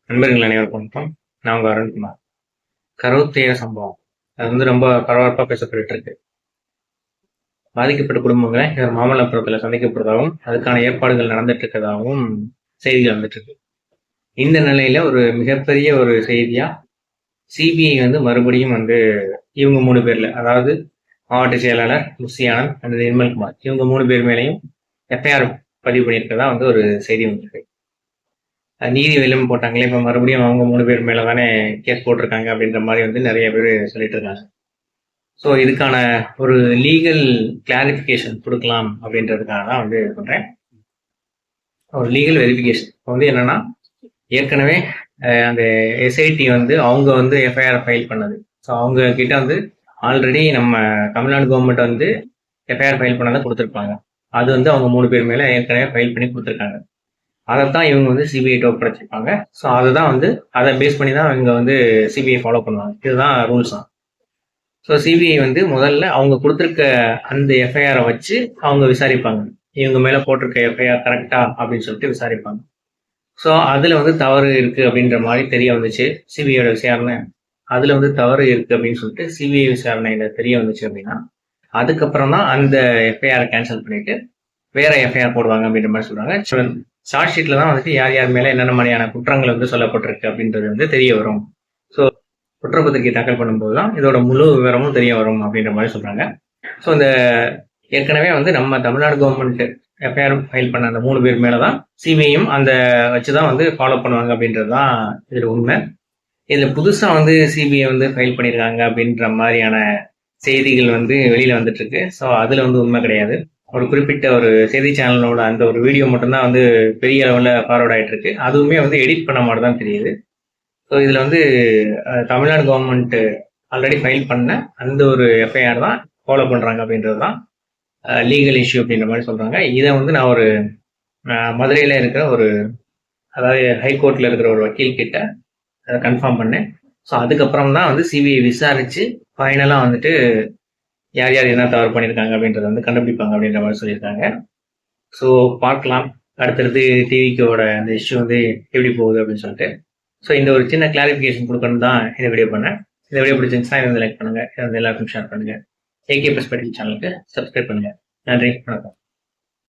நண்பர்கள் அனைவருக்கும் வணக்கம். நான் உங்க அருண்குமார். கரூர் துயர சம்பவம் அது ரொம்ப பரபரப்பா பேசப்பட்டு இருக்கு. பாதிக்கப்பட்ட குடும்பங்களை இவர் மாமல்லபுரத்துல சந்திக்கப்படுறதாகவும் அதுக்கான ஏற்பாடுகள் நடந்துட்டு இருக்கிறதாகவும் செய்திகள் வந்துட்டு இருக்கு. இந்த நிலையில ஒரு மிகப்பெரிய ஒரு செய்தியா சிபிஐ மறுபடியும் இவங்க 3 பேர்ல, அதாவது மாவட்ட செயலாளர் முசி ஆனந்த் அண்ட் நிர்மல்குமார், இவங்க 3 பேர் மேலையும் எஃப்ஐஆர் பதிவு பண்ணியிருக்கதா ஒரு செய்தி வந்திருக்கு. நீதி வெளியும் போட்டாங்களே, இப்ப மறுபடியும் அவங்க 3 பேர் மேலதானே கேஸ் போட்டிருக்காங்க அப்படின்ற மாதிரி நிறைய பேர் சொல்லிட்டு இருக்காங்க. ஸோ இதுக்கான ஒரு லீகல் கிளாரிபிகேஷன் கொடுக்கலாம் அப்படின்றதுக்காக தான் பண்றேன். ஒரு லீகல் வெரிஃபிகேஷன் என்னன்னா, ஏற்கனவே அந்த எஸ்ஐடி அவங்க எஃப்ஐஆர் ஃபைல் பண்ணது. ஸோ அவங்க கிட்ட ஆல்ரெடி நம்ம தமிழ்நாடு கவர்மெண்ட் எஃப்ஐஆர் ஃபைல் பண்ணதை கொடுத்துருப்பாங்க. அது அவங்க 3 பேர் மேல ஏற்கனவே ஃபைல் பண்ணி கொடுத்துருக்காங்க. அதைத்தான் இவங்க சிபிஐ ஒப்படைச்சிருப்பாங்க. ஸோ அதுதான் அதை பேஸ் பண்ணி தான் இவங்க சிபிஐ ஃபாலோ பண்ணுவாங்க. இதுதான் ரூல்ஸ் தான். ஸோ சிபிஐ முதல்ல அவங்க கொடுத்துருக்க அந்த எஃப்ஐஆரை வச்சு அவங்க விசாரிப்பாங்க. இவங்க மேல போட்டிருக்க எஃப்ஐஆர் கரெக்டா அப்படின்னு சொல்லிட்டு விசாரிப்பாங்க. ஸோ அதுல தவறு இருக்கு அப்படின்ற மாதிரி தெரிய வந்துச்சு. சிபிஐயோட விசாரணை அதுல தவறு இருக்கு அப்படின்னு சொல்லிட்டு சிபிஐ விசாரணையில தெரிய வந்துச்சு அப்படின்னா, அதுக்கப்புறம் தான் அந்த எஃப்ஐஆரை கேன்சல் பண்ணிட்டு வேற எஃப்ஐஆர் போடுவாங்க அப்படின்ற மாதிரி சொல்றாங்க. சார்ஜ் ஷீட்ல தான் யார் யார் மேல என்னென்ன மாதிரியான குற்றங்கள் சொல்லப்பட்டிருக்கு அப்படின்றது தெரிய வரும். ஸோ குற்றப்பத்திரிகை தாக்கல் பண்ணும்போது தான் இதோட முழு விவரமும் தெரிய வரும் அப்படின்ற மாதிரி சொல்றாங்க. ஸோ இந்த ஏற்கனவே நம்ம தமிழ்நாடு கவர்மெண்ட் எஃப்ஐஆர் ஃபைல் பண்ண அந்த 3 பேர் மேலதான் சிபிஐயும் அந்த வச்சுதான் ஃபாலோ பண்ணுவாங்க அப்படின்றது தான் இதுல உண்மை. இதுல புதுசா சிபிஐ ஃபைல் பண்ணியிருக்காங்க அப்படின்ற மாதிரியான செய்திகள் வெளியில வந்துட்டு இருக்கு. ஸோ அதுல உண்மை கிடையாது. ஒரு குறிப்பிட்ட ஒரு செய்தி சேனலோட அந்த ஒரு வீடியோ மட்டும்தான் பெரிய அளவில் ஃபார்வர்ட் ஆயிட்டு இருக்கு. அதுவுமே எடிட் பண்ண மாதிரி தான் தெரியுது. ஸோ இதுல தமிழ்நாடு கவர்மெண்ட் ஆல்ரெடி ஃபைல் பண்ண அந்த ஒரு எஃப்ஐஆர் தான் ஃபாலோ பண்றாங்க அப்படின்றது தான் லீகல் இஷ்யூ அப்படின்ற மாதிரி சொல்றாங்க. இதை நான் ஒரு மதுரையில இருக்கிற அதாவது ஹைகோர்ட்ல இருக்கிற ஒரு வக்கீல் கிட்ட அதை கன்ஃபார்ம் பண்ணேன். ஸோ அதுக்கப்புறம் தான் சிபிஐ விசாரிச்சு ஃபைனலா யார் யார் என்ன தவறு பண்ணியிருக்காங்க அப்படின்றத கண்டுபிடிப்பாங்க அப்படின்ற மாதிரி சொல்லியிருக்காங்க. ஸோ பார்க்கலாம் அடுத்தடுத்து டிவிக்கோட அந்த இஷ்யூ எப்படி போகுது அப்படின்னு சொல்லிட்டு. ஸோ இந்த ஒரு சின்ன கிளாரிஃபிகேஷன் கொடுக்கணும் தான் இந்த வீடியோ பண்ணேன். இந்த வீடியோ பிடிச்சிருந்துச்சுன்னா லைக் பண்ணுங்க, எல்லாருக்கும் ஷேர் பண்ணுங்க. ஏகே பெர்ஸ்பெக்டிவ் சேனலுக்கு சப்ஸ்கிரைப் பண்ணுங்க. நன்றி, வணக்கம்.